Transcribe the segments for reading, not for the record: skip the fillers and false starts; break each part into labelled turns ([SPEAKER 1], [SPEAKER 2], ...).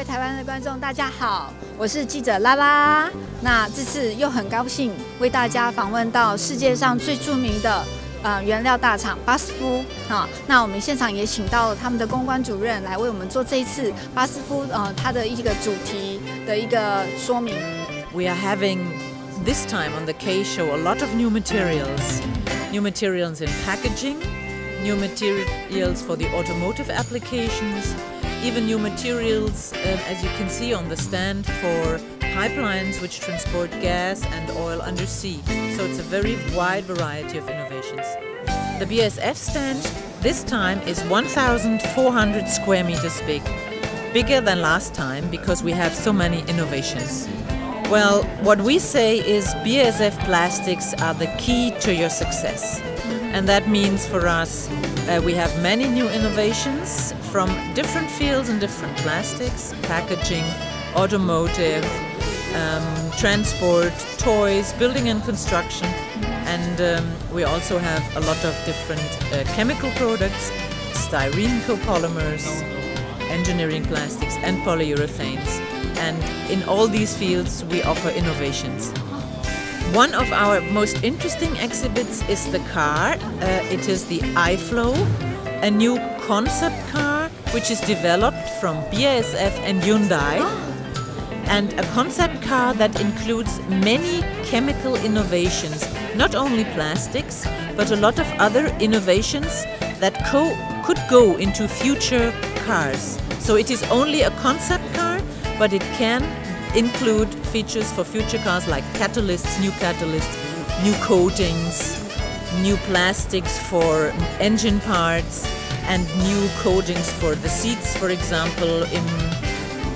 [SPEAKER 1] 位台湾的观众，大家好，我是记者拉拉。那这次又很高兴为大家访问到世界上最著名的原料大厂巴斯夫啊。那我们现场也请到了他们的公关主任来为我们做这一次巴斯夫它的一个主题的一个说明。
[SPEAKER 2] We are having this time on the K-Show a lot of new materials in packaging, new materials for the automotive applications, even new materials, as you can see on the stand, for pipelines which transport gas and oil undersea. So it's a very wide variety of innovations. The BASF stand this time is 1,400 square meters big, bigger than last time because we have so many innovations. Well, what we say is BASF plastics are the key to your success. And that means for us, we have many new innovations from different fields and different plastics, packaging, automotive, transport, toys, building and construction. And we also have a lot of different chemical products, styrene copolymers, engineering plastics and polyurethanes. And in all these fields, we offer innovations. One of our most interesting exhibits is the car. It is the iFlow, a new concept car which is developed from BASF and Hyundai. And a concept car that includes many chemical innovations, not only plastics, but a lot of other innovations that could go into future cars. So it is only a concept car, but it can include features for future cars like catalysts, new coatings, new plastics for engine parts, and new coatings for the seats, for example,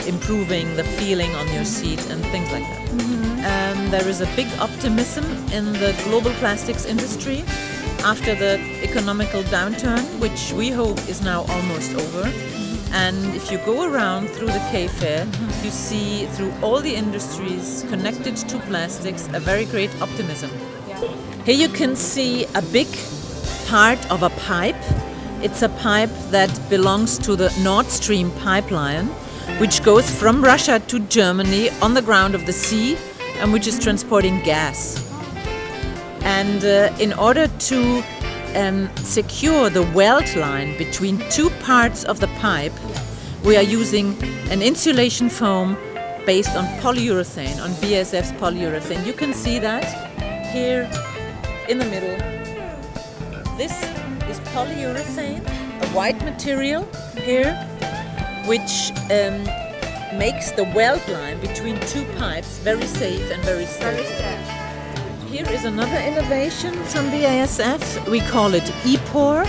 [SPEAKER 2] improving the feeling on your seat and things like that. There is a big optimism in the global plastics industry after the economical downturn, which we hope is now almost over. And if you go around through the K-Fair, you see through all the industries connected to plastics a very great optimism. Here you can see a big part of a pipe. It's a pipe that belongs to the Nord Stream pipeline, which goes from Russia to Germany on the ground of the sea and which is transporting gas. And in order to secure the weld line between two parts of the pipe, we are using an insulation foam based on polyurethane, on BASF's polyurethane. You can see that here in the middle. This is polyurethane, a white material here, which makes the weld line between two pipes very safe and very stable. Here is another innovation from BASF. We call it ePore.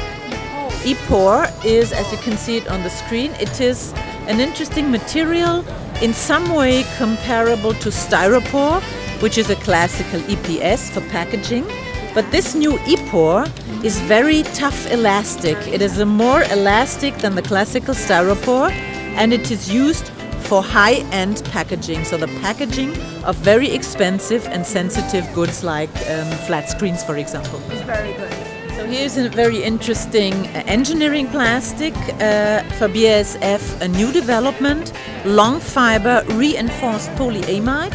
[SPEAKER 2] ePore is, as you can see it on the screen, it is an interesting material, in some way comparable to styropor, which is a classical EPS for packaging. But this new ePore is very tough elastic. It is more elastic than the classical styropor, and it is used for high-end packaging, so the packaging of very expensive and sensitive goods like flat screens, for example.
[SPEAKER 1] It's very good.
[SPEAKER 2] So here's a very interesting engineering plastic for BASF, a new development, long fiber reinforced polyamide.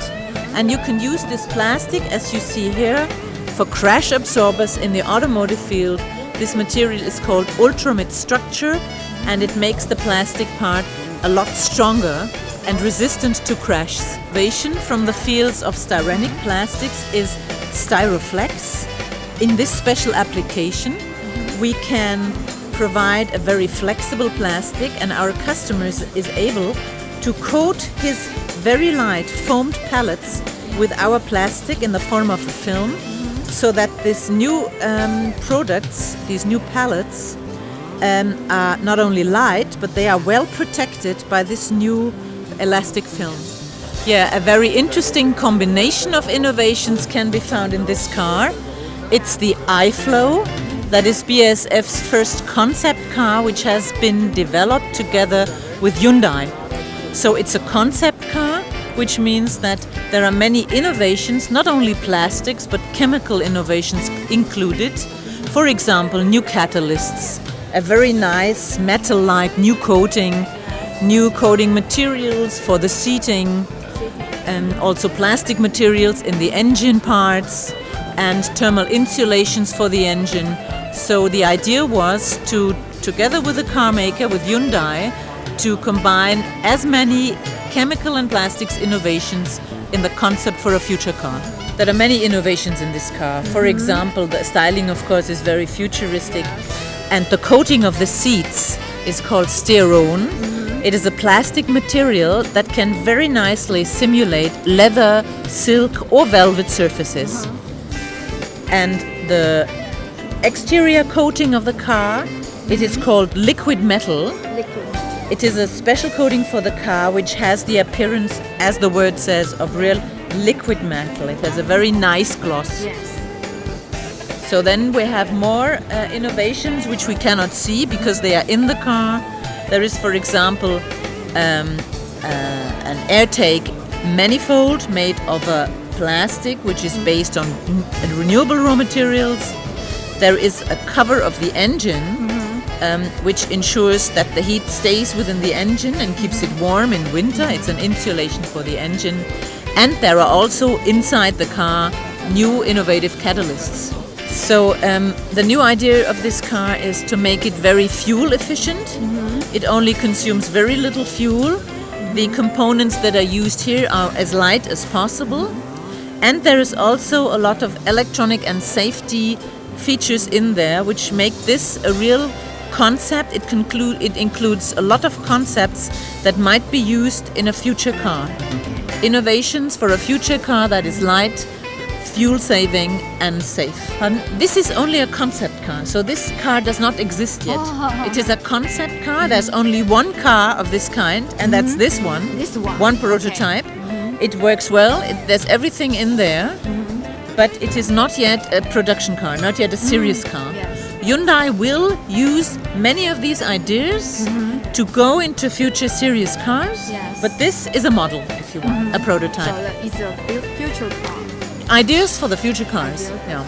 [SPEAKER 2] And you can use this plastic, as you see here, for crash absorbers in the automotive field. This material is called ultramid structure, and it makes the plastic part a lot stronger and resistant to crashes. Innovation from the fields of styrenic plastics is Styroflex. In this special application, we can provide a very flexible plastic, and our customer is able to coat his very light foamed pellets with our plastic in the form of a film, so that these new products, these new pellets, are not only light, but they are well protected by this new elastic film. Yeah, a very interesting combination of innovations can be found in this car. It's the iFlow, that is BASF's first concept car, which has been developed together with Hyundai. So it's a concept car, which means that there are many innovations, not only plastics, but chemical innovations included. For example, new catalysts, a very nice metal-like new coating, new coating materials for the seating, and also plastic materials in the engine parts, and thermal insulations for the engine. So the idea was to, together with the car maker, with Hyundai, to combine as many chemical and plastics innovations in the concept for a future car. There are many innovations in this car. For example, the styling, of course, is very futuristic, and the coating of the seats is called Sterone. It is a plastic material that can very nicely simulate leather, silk or velvet surfaces. And the exterior coating of the car, it is called liquid metal. It is a special coating for the car which has the appearance, as the word says, of real liquid metal. It has a very nice gloss.
[SPEAKER 1] Yes.
[SPEAKER 2] So then we have more innovations which we cannot see because they are in the car. There is, for example, an airtake manifold made of a plastic which is based on renewable raw materials. There is a cover of the engine which ensures that the heat stays within the engine and keeps it warm in winter. It's an insulation for the engine. And there are also inside the car new innovative catalysts. So the new idea of this car is to make it very fuel efficient. It only consumes very little fuel. The components that are used here are as light as possible. And there is also a lot of electronic and safety features in there which make this a real concept. It includes a lot of concepts that might be used in a future car. Innovations for a future car that is light, fuel-saving and safe. This is only a concept car, so this car does not exist yet. It is a concept car. There's only one car of this kind, and that's this one.
[SPEAKER 1] This one.
[SPEAKER 2] One prototype. It works well. There's everything in there, but it is not yet a production car, not yet a serious car.
[SPEAKER 1] Yes.
[SPEAKER 2] Hyundai will use many of these ideas to go into future serious cars,
[SPEAKER 1] Yes.
[SPEAKER 2] but this is a model, if you want, a prototype.
[SPEAKER 1] So it's a future car.
[SPEAKER 2] Ideas for the future cars. Yeah.